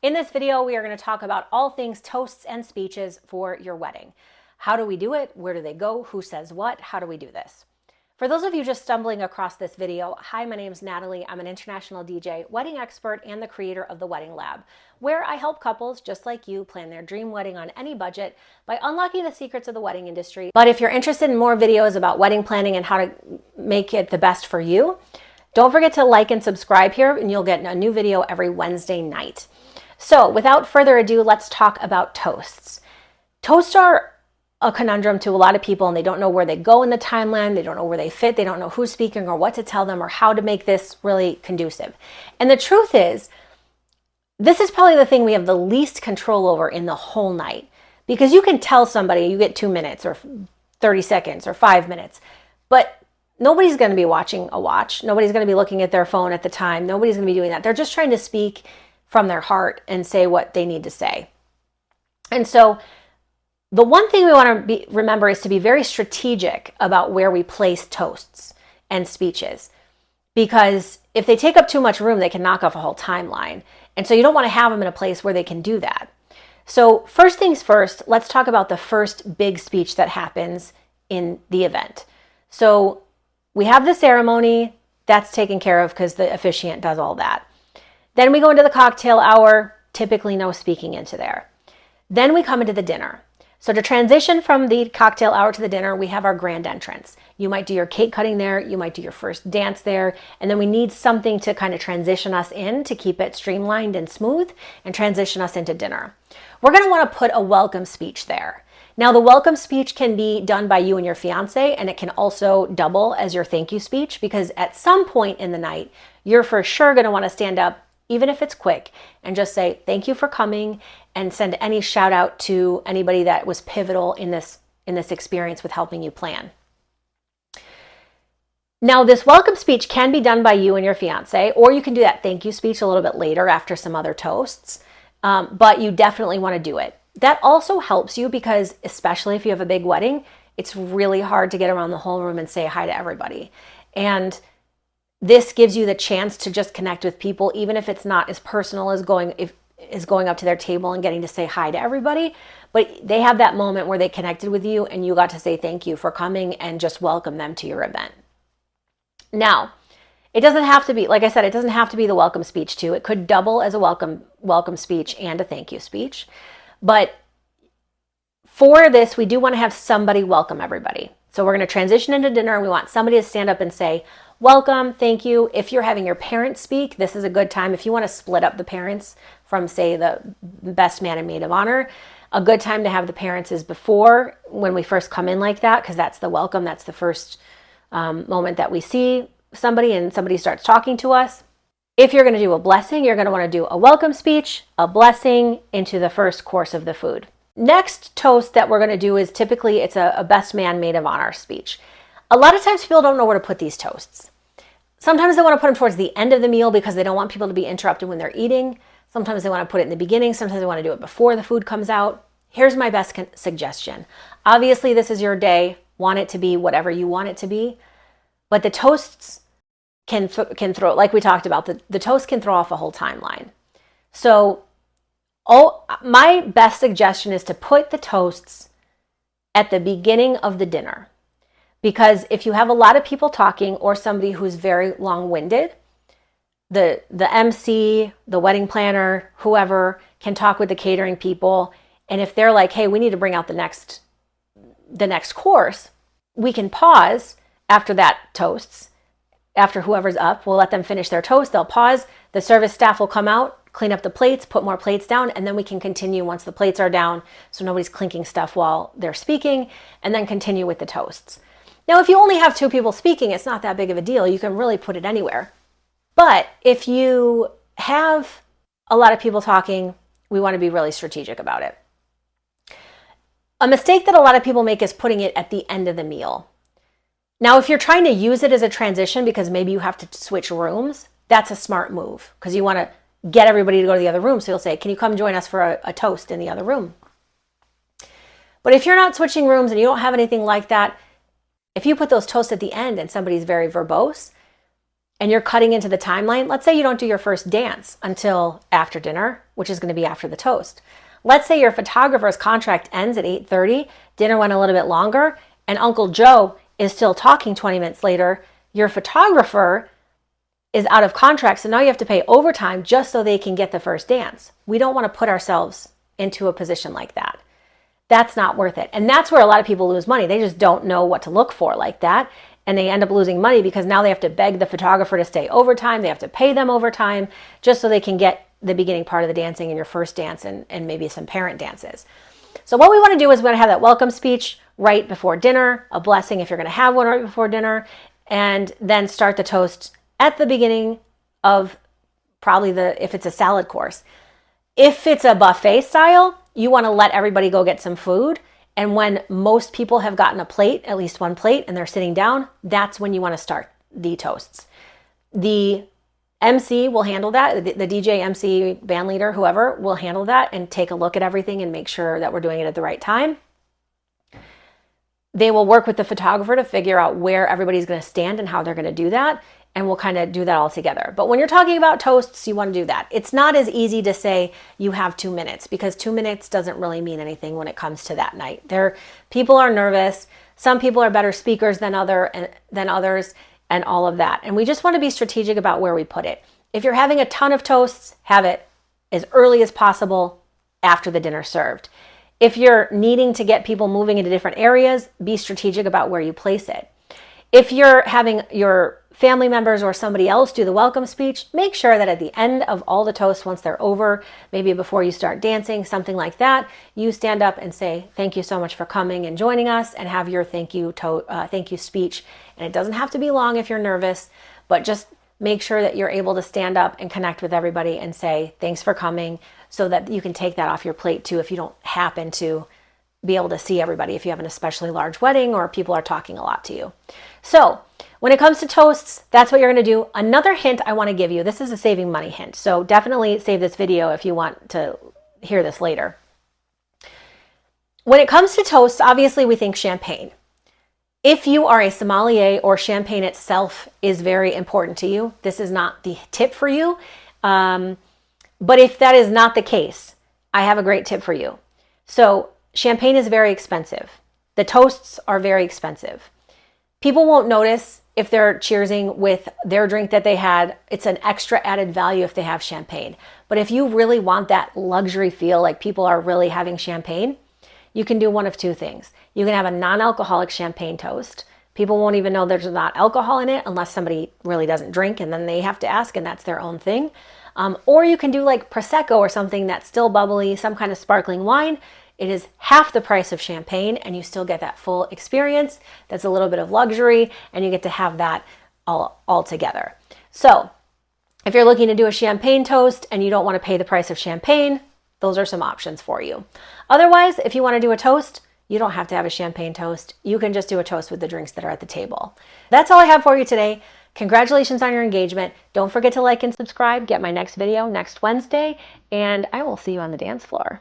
In this video, we are going to talk about all things toasts and speeches for your wedding. How do we do it? Where do they go? Who says what? How do we do this? For those of you just stumbling across this video, hi, my name is Natalie. I'm an international DJ, wedding expert, and the creator of The Wedding Lab, where I help couples just like you plan their dream wedding on any budget by unlocking the secrets of the wedding industry. But if you're interested in more videos about wedding planning and how to make it the best for you, don't forget to like and subscribe here, and you'll get a new video every Wednesday night. So without further ado, let's talk about toasts. Toasts are a conundrum to a lot of people, and they don't know where they go in the timeline. They don't know where they fit. They don't know who's speaking or what to tell them or how to make this really conducive. And the truth is, this is probably the thing we have the least control over in the whole night, because you can tell somebody you get 2 minutes or 30 seconds or 5 minutes, but nobody's going to be watching a watch. Nobody's going to be looking at their phone at the time. Nobody's going to be doing that. They're just trying to speak from their heart and say what they need to say. And so the one thing we want to remember is to be very strategic about where we place toasts and speeches, because if they take up too much room, they can knock off a whole timeline. And so you don't want to have them in a place where they can do that. So first things first, let's talk about the first big speech that happens in the event. So we have the ceremony, that's taken care of because the officiant does all that. Then we go into the cocktail hour, typically no speaking into there. Then we come into the dinner. So to transition from the cocktail hour to the dinner, we have our grand entrance. You might do your cake cutting there, you might do your first dance there, and then we need something to kind of transition us in to keep it streamlined and smooth and transition us into dinner. We're going to want to put a welcome speech there. Now, the welcome speech can be done by you and your fiance, and it can also double as your thank you speech, because at some point in the night, you're for sure going to want to stand up, even if it's quick, and just say thank you for coming and send any shout out to anybody that was pivotal in this experience with helping you plan. Now, this welcome speech can be done by you and your fiance, or you can do that thank you speech a little bit later after some other toasts, but you definitely want to do it. That also helps you because, especially if you have a big wedding, it's really hard to get around the whole room and say hi to everybody. And this gives you the chance to just connect with people, even if it's not as personal as going up to their table and getting to say hi to everybody. But they have that moment where they connected with you and you got to say thank you for coming and just welcome them to your event. Now, it doesn't have to be, like I said, it doesn't have to be the welcome speech too. It could double as a welcome speech and a thank you speech. But for this, we do want to have somebody welcome everybody. So we're going to transition into dinner. We want somebody to stand up and say, welcome, thank you. If you're having your parents speak, this is a good time. If you want to split up the parents from, say, the best man and maid of honor, a good time to have the parents is before, when we first come in like that, because that's the welcome. That's the first moment that we see somebody and somebody starts talking to us. If you're going to do a blessing, you're going to want to do a welcome speech, a blessing into the first course of the food. Next toast that we're going to do is typically it's a best man maid of honor speech. A lot of times people don't know where to put these toasts. Sometimes they want to put them towards the end of the meal because they don't want people to be interrupted when they're eating. Sometimes they want to put it in the beginning. Sometimes they want to do it before the food comes out. Here's my best suggestion. Obviously, this is your day. Want it to be whatever you want it to be. But the toasts can throw, like we talked about, the toast can throw off a whole timeline. So my best suggestion is to put the toasts at the beginning of the dinner. Because if you have a lot of people talking or somebody who's very long-winded, the MC, the wedding planner, whoever can talk with the catering people. And if they're like, hey, we need to bring out the next course, we can pause after that toasts. After whoever's up, we'll let them finish their toast. They'll pause. The service staff will come out, clean up the plates, put more plates down, and then we can continue once the plates are down so nobody's clinking stuff while they're speaking, and then continue with the toasts. Now, if you only have 2 people speaking, it's not that big of a deal. You can really put it anywhere. But if you have a lot of people talking, we want to be really strategic about it. A mistake that a lot of people make is putting it at the end of the meal. Now, if you're trying to use it as a transition because maybe you have to switch rooms, that's a smart move because you want to get everybody to go to the other room. So you'll say, can you come join us for a toast in the other room? But if you're not switching rooms and you don't have anything like that, if you put those toasts at the end and somebody's very verbose, and you're cutting into the timeline, let's say you don't do your first dance until after dinner, which is going to be after the toast. Let's say your photographer's contract ends at 8:30, dinner went a little bit longer, and Uncle Joe is still talking 20 minutes later. Your photographer is out of contract, so now you have to pay overtime just so they can get the first dance. We don't want to put ourselves into a position like that. That's not worth it. And that's where a lot of people lose money. They just don't know what to look for like that. And they end up losing money because now they have to beg the photographer to stay overtime. They have to pay them overtime just so they can get the beginning part of the dancing and your first dance and maybe some parent dances. So what we want to do is we want to have that welcome speech right before dinner, a blessing if you're going to have one right before dinner, and then start the toast at the beginning of probably if it's a salad course. If it's a buffet style, you want to let everybody go get some food. And when most people have gotten a plate, at least one plate, and they're sitting down, that's when you want to start the toasts. The MC will handle that. The DJ, MC, band leader, whoever will handle that and take a look at everything and make sure that we're doing it at the right time. They will work with the photographer to figure out where everybody's going to stand and how they're going to do that. And we'll kind of do that all together. But when you're talking about toasts, you want to do that. It's not as easy to say you have 2 minutes because 2 minutes doesn't really mean anything when it comes to that night. People are nervous. Some people are better speakers than others and all of that. And we just want to be strategic about where we put it. If you're having a ton of toasts, have it as early as possible after the dinner's served. If you're needing to get people moving into different areas, be strategic about where you place it. If you're having your family members or somebody else do the welcome speech, make sure that at the end of all the toasts, once they're over, maybe before you start dancing, something like that, you stand up and say, thank you so much for coming and joining us, and have your thank you speech. And it doesn't have to be long if you're nervous, but just make sure that you're able to stand up and connect with everybody and say, thanks for coming, so that you can take that off your plate too if you don't happen to be able to see everybody, if you have an especially large wedding or people are talking a lot to you. So when it comes to toasts, that's what you're going to do. Another hint I want to give you, this is a saving money hint, so definitely save this video if you want to hear this later. When it comes to toasts, obviously we think champagne. If you are a sommelier or champagne itself is very important to you, this is not the tip for you. But if that is not the case, I have a great tip for you. So champagne is very expensive. The toasts are very expensive. People won't notice if they're cheersing with their drink that they had. It's an extra added value if they have champagne. But if you really want that luxury feel, like people are really having champagne, you can do one of two things. You can have a non-alcoholic champagne toast. People won't even know there's not alcohol in it unless somebody really doesn't drink, and then they have to ask, and that's their own thing. Or you can do like Prosecco or something that's still bubbly, some kind of sparkling wine. It is half the price of champagne, and you still get that full experience. That's a little bit of luxury, and you get to have that all together. So if you're looking to do a champagne toast and you don't want to pay the price of champagne, those are some options for you. Otherwise, if you want to do a toast, you don't have to have a champagne toast. You can just do a toast with the drinks that are at the table. That's all I have for you today. Congratulations on your engagement. Don't forget to like and subscribe. Get my next video next Wednesday, and I will see you on the dance floor.